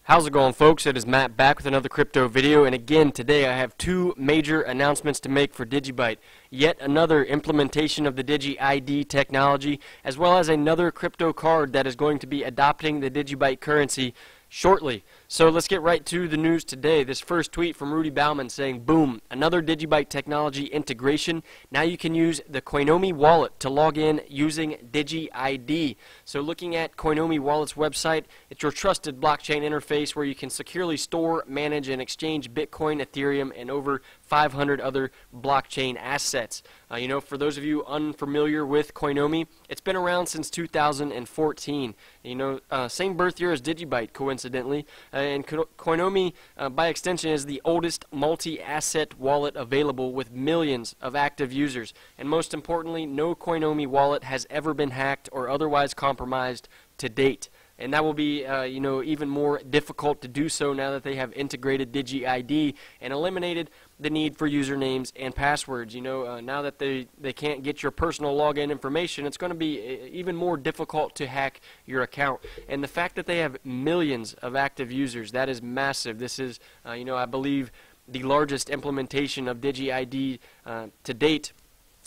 How's it going, folks? It is Matt back with another crypto video, and again today I have two major announcements to make for DigiByte. Yet another implementation of the Digi-ID technology, as well as another crypto card that is going to be adopting the DigiByte currency shortly. So let's get right to the news today. This first tweet from Rudy Bouwman saying, boom, another DigiByte technology integration. Now you can use the Coinomi wallet to log in using Digi-ID. So looking at Coinomi wallet's website, it's your trusted blockchain interface where you can securely store, manage, and exchange Bitcoin, Ethereum, and over 500 other blockchain assets. For those of you unfamiliar with Coinomi, it's been around since 2014. Same birth year as DigiByte, coincidentally. And Coinomi, by extension, is the oldest multi-asset wallet available with millions of active users. And most importantly, no Coinomi wallet has ever been hacked or otherwise compromised to date. And that will be, even more difficult to do so now that they have integrated Digi-ID and eliminated the need for usernames and passwords. Now that they can't get your personal login information, it's going to be even more difficult to hack your account. And the fact that they have millions of active users, that is massive. This is, I believe, the largest implementation of Digi-ID to date.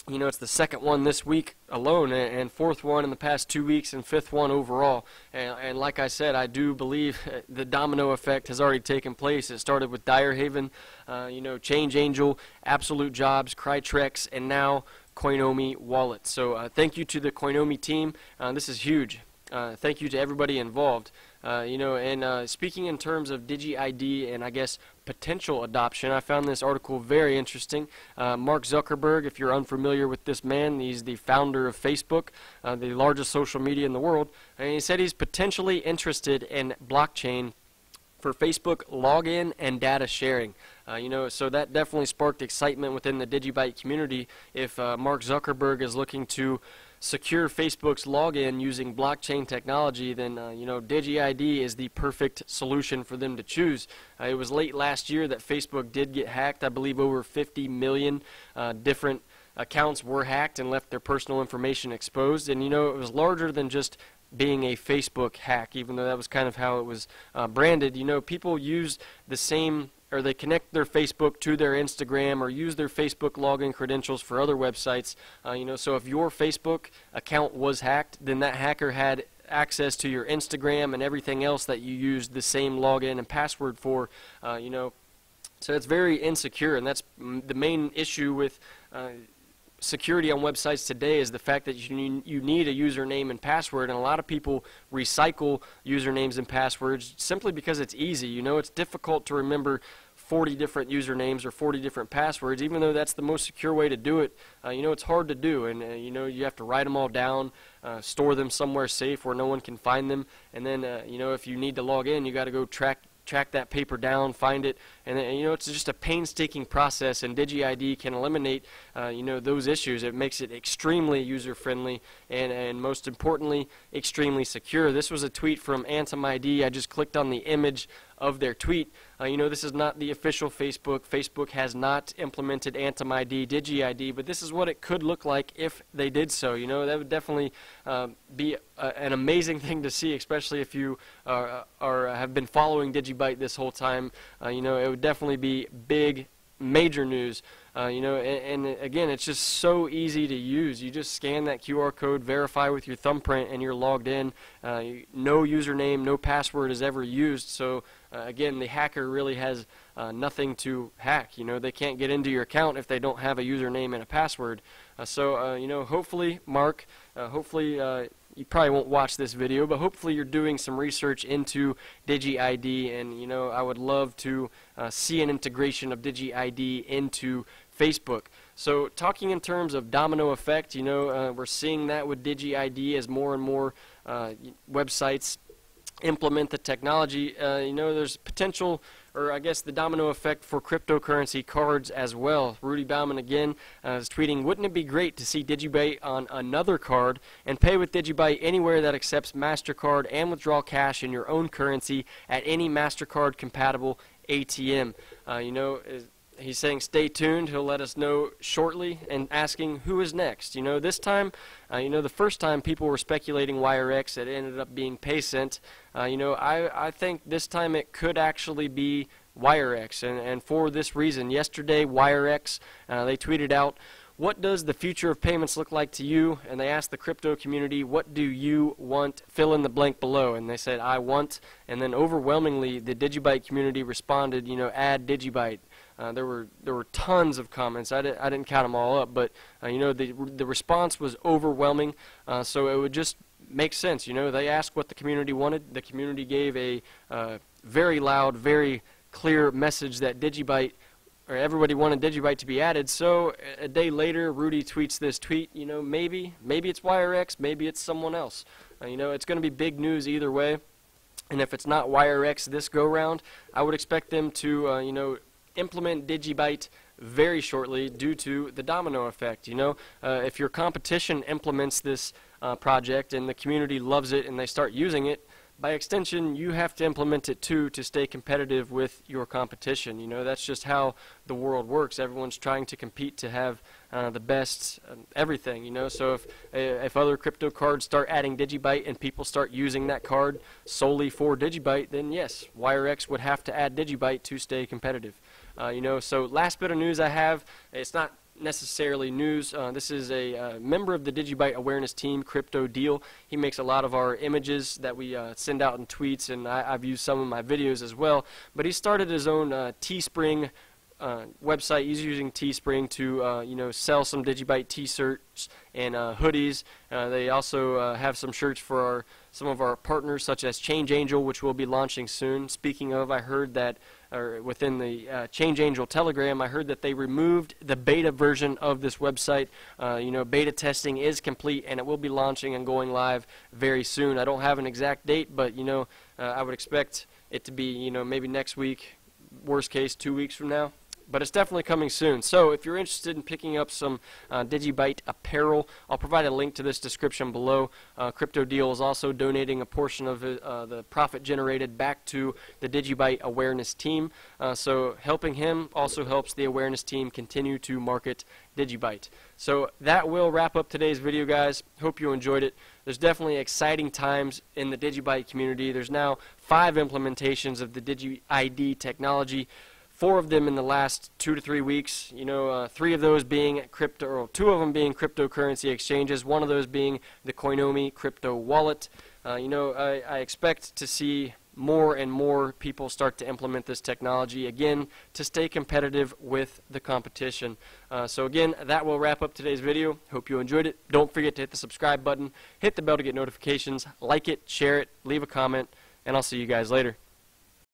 It's the second one this week alone, and fourth one in the past 2 weeks, and fifth one overall. And like I said, I do believe the domino effect has already taken place. It started with Direhaven, Change Angel, Absolute Jobs, Crytrex, and now Coinomi Wallet. So thank you to the Coinomi team. This is huge. Thank you to everybody involved. Speaking in terms of Digi-ID and I guess potential adoption, I found this article very interesting. Mark Zuckerberg, if you're unfamiliar with this man, he's the founder of Facebook, the largest social media in the world, and he said he's potentially interested in blockchain for Facebook login and data sharing. So that definitely sparked excitement within the DigiByte community. If Mark Zuckerberg is looking to secure Facebook's login using blockchain technology, then Digi-ID is the perfect solution for them to choose. It was late last year that Facebook did get hacked. I believe over 50 million different accounts were hacked and left their personal information exposed. And it was larger than just being a Facebook hack, even though that was kind of how it was branded. People use the same, or they connect their Facebook to their Instagram or use their Facebook login credentials for other websites. So if your Facebook account was hacked, then that hacker had access to your Instagram and everything else that you used the same login and password for. So it's very insecure, and that's the main issue with security on websites today, is the fact that you need a username and password, and a lot of people recycle usernames and passwords simply because it's easy. It's difficult to remember 40 different usernames or 40 different passwords, even though that's the most secure way to do it. It's hard to do, and you have to write them all down, store them somewhere safe where no one can find them, and then if you need to log in, you got to go track that paper down, find it, and it's just a painstaking process, and Digi-ID can eliminate those issues. It makes it extremely user-friendly and most importantly, extremely secure. This was a tweet from AntomID. I just clicked on the image of their tweet. This is not the official Facebook. Facebook has not implemented AntomID, Digi-ID, but this is what it could look like if they did so. That would definitely be an amazing thing to see, especially if you have been following DigiByte this whole time. It would definitely be big, major news. And again, it's just so easy to use. You just scan that QR code, verify with your thumbprint, and you're logged in. No username, no password is ever used. So again, the hacker really has nothing to hack. They can't get into your account if they don't have a username and a password. Hopefully, Mark, you probably won't watch this video, but hopefully you're doing some research into Digi-ID, and I would love to see an integration of Digi-ID into Facebook. So talking in terms of domino effect, we're seeing that with Digi-ID as more and more websites implement the technology. There's potential, or I guess the domino effect for cryptocurrency cards as well. Rudy Bouwman again is tweeting, wouldn't it be great to see DigiByte on another card and pay with DigiByte anywhere that accepts MasterCard and withdraw cash in your own currency at any MasterCard compatible ATM? he's saying stay tuned. He'll let us know shortly, and asking who is next. This time, the first time people were speculating WireX, it ended up being Paysent. I think this time it could actually be WireX, and for this reason. Yesterday, WireX, they tweeted out, "What does the future of payments look like to you?" And they asked the crypto community, "What do you want?" Fill in the blank below. And they said, "I want." And then overwhelmingly, the DigiByte community responded, add DigiByte. There were tons of comments. I didn't count them all up, but the response was overwhelming. So it would just make sense. They asked what the community wanted. The community gave a very loud, very clear message that DigiByte, or everybody wanted DigiByte to be added. So a day later, Rudy tweets this tweet. Maybe it's WireX, maybe it's someone else. It's going to be big news either way. And if it's not WireX this go round, I would expect them to implement DigiByte very shortly due to the domino effect. If your competition implements this project and the community loves it and they start using it, by extension, you have to implement it too to stay competitive with your competition. That's just how the world works. Everyone's trying to compete to have the best everything. So if other crypto cards start adding DigiByte and people start using that card solely for DigiByte, then yes, WireX would have to add DigiByte to stay competitive. So last bit of news I have, it's not necessarily news. This is a member of the DigiByte awareness team, Crypto Deal. He makes a lot of our images that we send out in tweets, and I've used some of my videos as well. But he started his own Teespring website. He's using Teespring to sell some DigiByte t-shirts and hoodies. They also have some shirts for some of our partners, such as Change Angel, which will be launching soon. Speaking of, I heard that, or within the Change Angel Telegram, I heard that they removed the beta version of this website. Beta testing is complete, and it will be launching and going live very soon. I don't have an exact date, but I would expect it to be maybe next week, worst case 2 weeks from now. But it's definitely coming soon. So if you're interested in picking up some DigiByte apparel, I'll provide a link to this description below. Crypto Deal is also donating a portion of the profit generated back to the DigiByte awareness team. So helping him also helps the awareness team continue to market DigiByte. So that will wrap up today's video, guys. Hope you enjoyed it. There's definitely exciting times in the DigiByte community. There's now 5 implementations of the Digi-ID technology. 4 of them in the last 2 to 3 weeks. 3 of those being crypto, or 2 of them being cryptocurrency exchanges. 1 of those being the Coinomi crypto wallet. I expect to see more and more people start to implement this technology, again, to stay competitive with the competition. So again, that will wrap up today's video. Hope you enjoyed it. Don't forget to hit the subscribe button, hit the bell to get notifications, like it, share it, leave a comment, and I'll see you guys later.